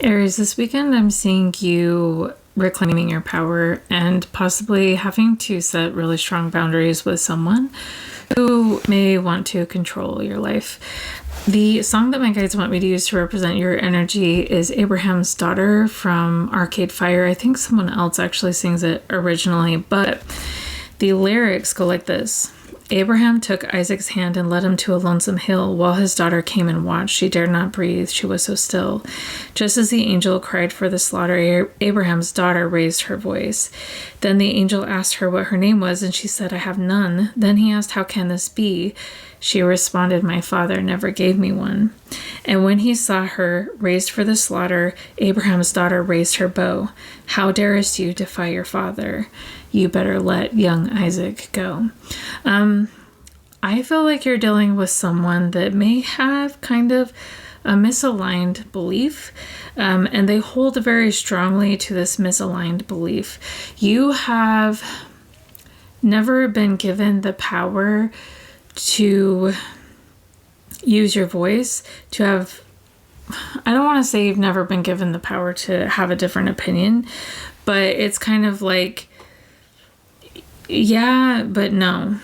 Aries, this weekend I'm seeing you reclaiming your power and possibly having to set really strong boundaries with someone who may want to control your life. The song that my guides want me to use to represent your energy is Abraham's Daughter from Arcade Fire. I think someone else actually sings it originally, but the lyrics go like this. Abraham took Isaac's hand and led him to a lonesome hill. While his daughter came and watched, she dared not breathe. She was so still. Just as the angel cried for the slaughter, Abraham's daughter raised her voice. Then the angel asked her what her name was, and she said, "I have none." Then he asked, "How can this be?" She responded, "My father never gave me one." And when he saw her raised for the slaughter, Abraham's daughter raised her bow. "How darest you defy your father? You better let young Isaac go." I feel like you're dealing with someone that may have kind of a misaligned belief, and they hold very strongly to this misaligned belief. You have never been given the power to use your voice, to have, I don't want to say you've never been given the power to have a different opinion, but it's kind of like, yeah, but no.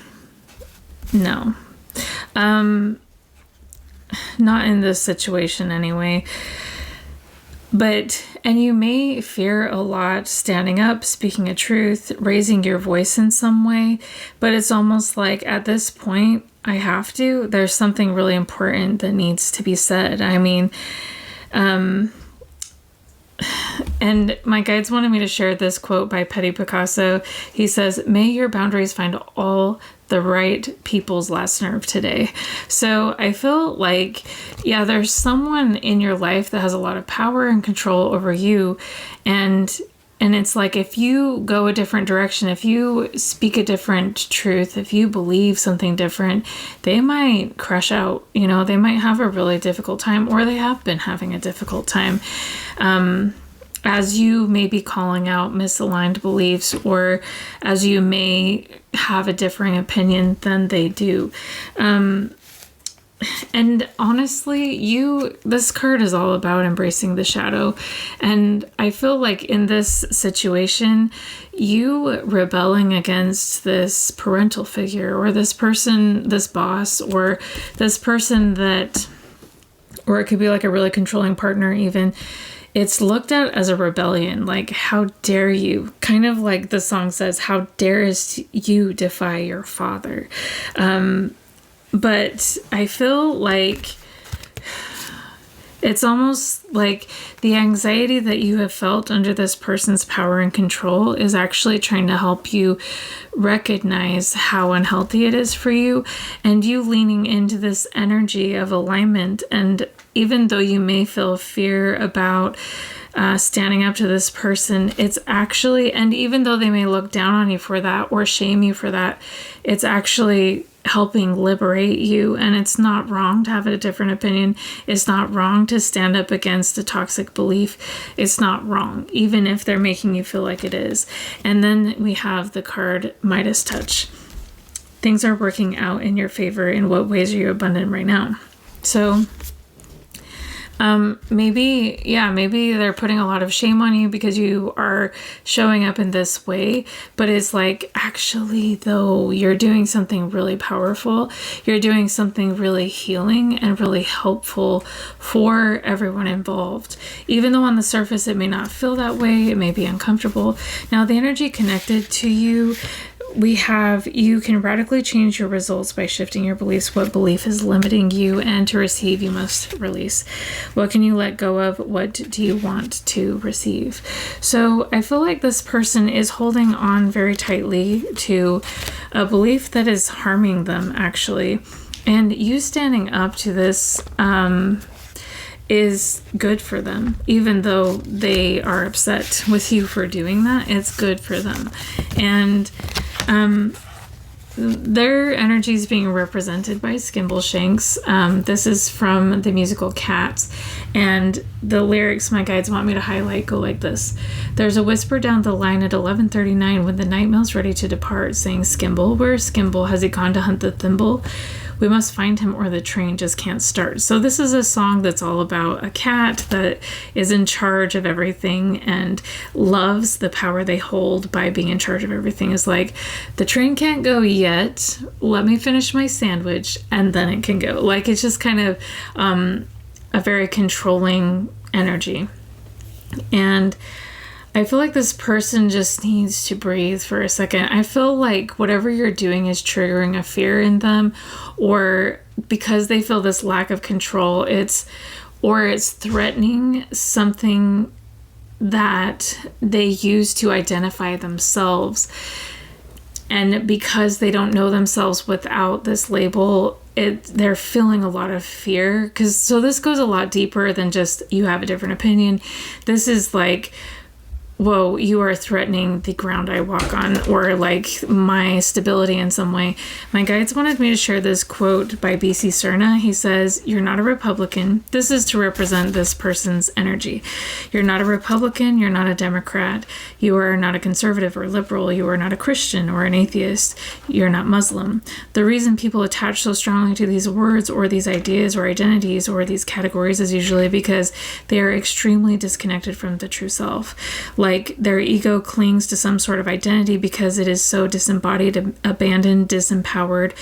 No. Not in this situation anyway. And you may fear a lot standing up, speaking a truth, raising your voice in some way, but it's almost like at this point, I have to. There's something really important that needs to be said. I mean, and my guides wanted me to share this quote by Petty Picasso. He says, "May your boundaries find all the right people's last nerve today." So I feel like, yeah, there's someone in your life that has a lot of power and control over you. And it's like, if you go a different direction, if you speak a different truth, if you believe something different, they might crush out, they might have a really difficult time, or they have been having a difficult time. As you may be calling out misaligned beliefs, or as you may have a differing opinion than they do. And honestly, this card is all about embracing the shadow. And I feel like in this situation, you rebelling against this parental figure, or this person, this boss, or this person or it could be like a really controlling partner even. It's looked at as a rebellion, like, how dare you? Kind of like the song says, how darest you defy your father? But I feel like it's almost like the anxiety that you have felt under this person's power and control is actually trying to help you recognize how unhealthy it is for you, and you leaning into this energy of alignment. And even though you may feel fear about standing up to this person, it's actually, and even though they may look down on you for that or shame you for that, it's actually helping liberate you. And it's not wrong to have a different opinion. It's not wrong to stand up against a toxic belief. It's not wrong, even if they're making you feel like it is. And then we have the card Midas Touch. Things are working out in your favor. In what ways are you abundant right now? So maybe they're putting a lot of shame on you because you are showing up in this way, but it's like, actually, though, you're doing something really powerful. You're doing something really healing and really helpful for everyone involved. Even though on the surface it may not feel that way, it may be uncomfortable. Now, the energy connected to you, we have, you can radically change your results by shifting your beliefs. What belief is limiting you? And to receive, you must release. What can you let go of? What do you want to receive? So I feel like this person is holding on very tightly to a belief that is harming them, actually. And you standing up to this is good for them. Even though they are upset with you for doing that, it's good for them. And their energy is being represented by Skimble Shanks. This is from the musical Cats, and the lyrics my guides want me to highlight go like this. There's a whisper down the line at 11:39 when the night mail's ready to depart, saying, "Skimble, where's Skimble? Has he gone to hunt the thimble? We must find him or the train just can't start. So this is a song that's all about a cat that is in charge of everything and loves the power they hold by being in charge of everything. Is like, the train can't go yet. Let me finish my sandwich and then it can go. Like, it's just kind of a very controlling energy. And I feel like this person just needs to breathe for a second. I feel like whatever you're doing is triggering a fear in them, or because they feel this lack of control, it's threatening something that they use to identify themselves. And because they don't know themselves without this label, they're feeling a lot of fear. So this goes a lot deeper than just you have a different opinion. This is like, whoa, you are threatening the ground I walk on, or like my stability in some way. My guides wanted me to share this quote by B.C. Cerna. He says, "You're not a Republican." This is to represent this person's energy. "You're not a Republican. You're not a Democrat. You are not a conservative or liberal. You are not a Christian or an atheist. You're not Muslim. The reason people attach so strongly to these words or these ideas or identities or these categories is usually because they are extremely disconnected from the true self. Like, their ego clings to some sort of identity because it is so disembodied, abandoned, disempowered,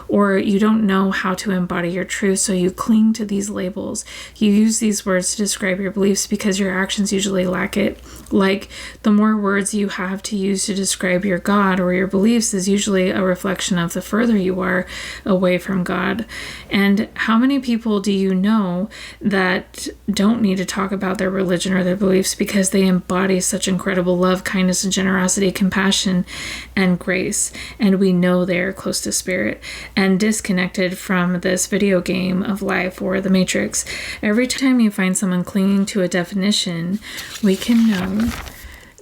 or you don't know how to embody your truth, so you cling to these labels. You use these words to describe your beliefs because your actions usually lack it. Like, the more words you have to use to describe your God or your beliefs is usually a reflection of the further you are away from God. And how many people do you know that don't need to talk about their religion or their beliefs because they embody such incredible love, kindness, and generosity, compassion, and grace, and we know they are close to spirit and disconnected from this video game of life or the Matrix? Every time you find someone clinging to a definition, we can know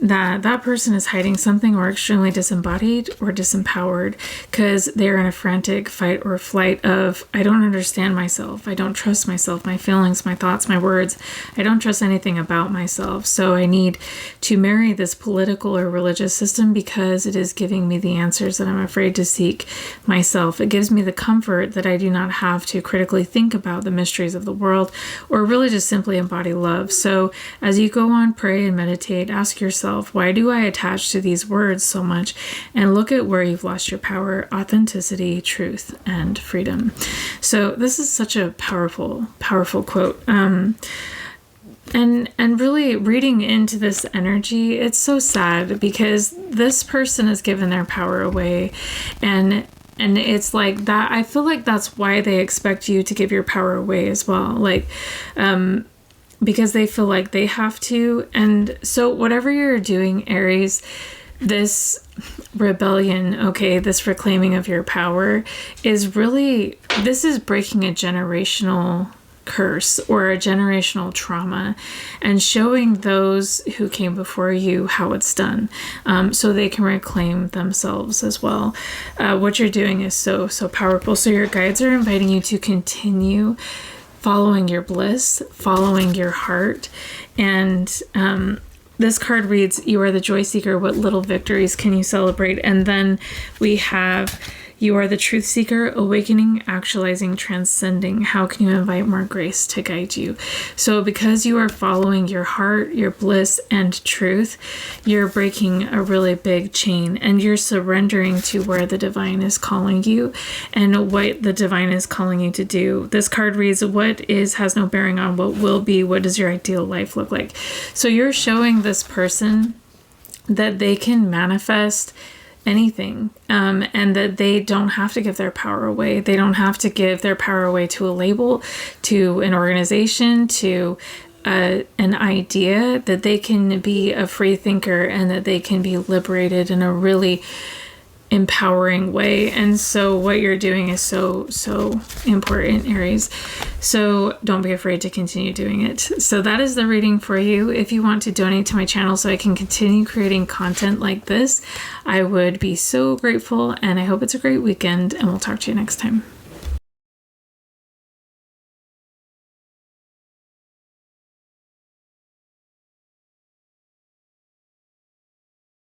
that that person is hiding something or extremely disembodied or disempowered because they're in a frantic fight or flight of, I don't understand myself. I don't trust myself, my feelings, my thoughts, my words. I don't trust anything about myself. So I need to marry this political or religious system because it is giving me the answers that I'm afraid to seek myself. It gives me the comfort that I do not have to critically think about the mysteries of the world or really just simply embody love. So as you go on, pray and meditate, ask yourself, why do I attach to these words so much? And look at where you've lost your power, authenticity, truth, and freedom. So this is such a powerful, powerful quote. And really reading into this energy, it's so sad because this person has given their power away, and it's like that. I feel like that's why they expect you to give your power away as well. Like, because they feel like they have to. And so whatever you're doing, Aries, this rebellion, okay, this reclaiming of your power is really, this is breaking a generational curse or a generational trauma and showing those who came before you how it's done, so they can reclaim themselves as well. What you're doing is so, so powerful. So your guides are inviting you to continue following your bliss, following your heart. And this card reads, you are the joy seeker. What little victories can you celebrate? And then we have, you are the truth seeker, awakening, actualizing, transcending. How can you invite more grace to guide you? So because you are following your heart, your bliss, and truth, you're breaking a really big chain and you're surrendering to where the divine is calling you and what the divine is calling you to do. This card reads, what is has no bearing on what will be. What does your ideal life look like? So you're showing this person that they can manifest anything, and that they don't have to give their power away. They don't have to give their power away to a label, to an organization, to an idea, that they can be a free thinker and that they can be liberated in a really empowering way. And so what you're doing is so, so important, Aries. So don't be afraid to continue doing it. So that is the reading for you. If you want to donate to my channel so I can continue creating content like this, I would be so grateful, and I hope it's a great weekend, and we'll talk to you next time.